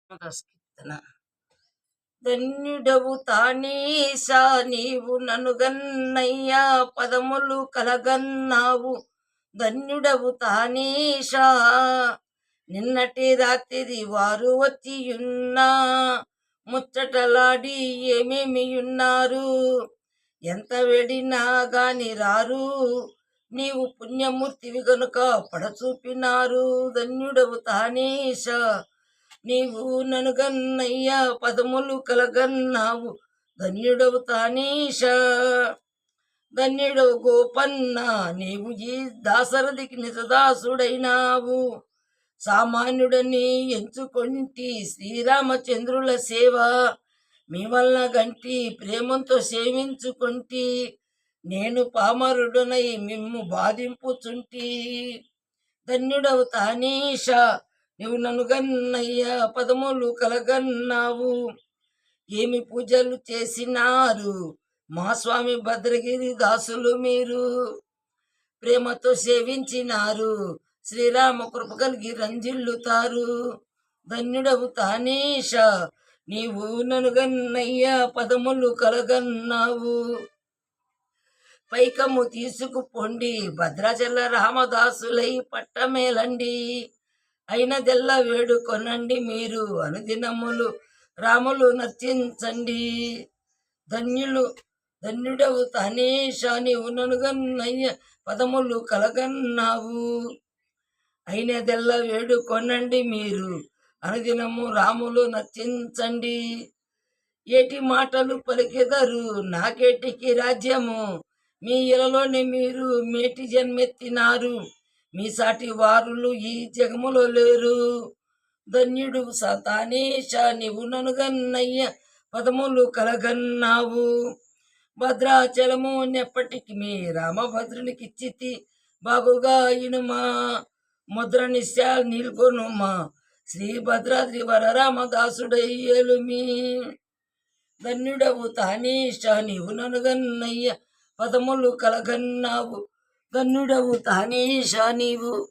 కీర్తన. ధన్యుడవు తానీశా నీవు నన్ను గన్నయ్యా పదములు కలగన్నావు. ధన్యుడవు తానీశా నిన్నటి రాత్రి వారు వచ్చియున్నా ముచ్చటలాడి ఏమేమియున్నారు. ఎంత వెడినా గాని రారు నీవు పుణ్యమూర్తివి గనుక పడచూపినారు. ధన్యుడవు తానీశా నీవు నన్ను గన్నయ్యా పదములు కలగన్నావు. ధన్యుడవు తానీశా. ధన్యుడవు గోపన్న నీవు ఈ దాసరథికి నిజదాసుడైనావు. సామాన్యుడని ఎంచుకొంటి శ్రీరామచంద్రుల సేవ మీ వలన గంటి ప్రేమంతో సేవించుకొంటి. నేను పామరుడనై మిమ్ము బాధింపుచుంటి. ధన్యుడవు తానీశా నీవు నన్ను గన్నయ్యా పదములు కలగన్నావు. ఏమి పూజలు చేసినారు మా స్వామి భద్రగిరి దాసులు మీరు. ప్రేమతో సేవించినారు శ్రీరామ కృప కలిగి రంజిల్లుతారు. ధన్యుడవు తానీశా నీవు నన్ను గన్నయ్యా పదములు కలగన్నావు. పైకము తీసుకుపోండి భద్రాచల రామదాసులై పట్టమేలండి. అయినదెల్లా వేడుకొనండి మీరు అనుదినములు రాములు నర్చించండి. ధన్యుడవు తానీశా నీవు నన్ను గన్నయ్య పదములు కలగన్నావు. అయినదెల్లా వేడుకొనండి మీరు అనుదినము రాములు నర్చించండి. ఏటి మాటలు పలికెదరు నాకేటికి రాజ్యము. మీ ఇలలోనే మీరు మేటి జన్మెత్తినారు. మీ సాటి వారులు ఈ జగములో లేరు. ధన్యుడు తానీశా నీవు నన్ను గన్నయ్య పదములు కలగన్నావు. భద్రాచలము నెప్పటికి మీ రామభద్రునికిచ్చితి బాగుగా ఇనుమా. ముద్ర నిశ్చా నిల్కొనుమా శ్రీ భద్రాద్రి వరరామదాసుడయ్యలుమి. ధన్యుడవు తానీశా నీవు నన్ను గన్నయ్య పదములు కలగన్నావు. ధన్యుడవు తానీశా నీవు.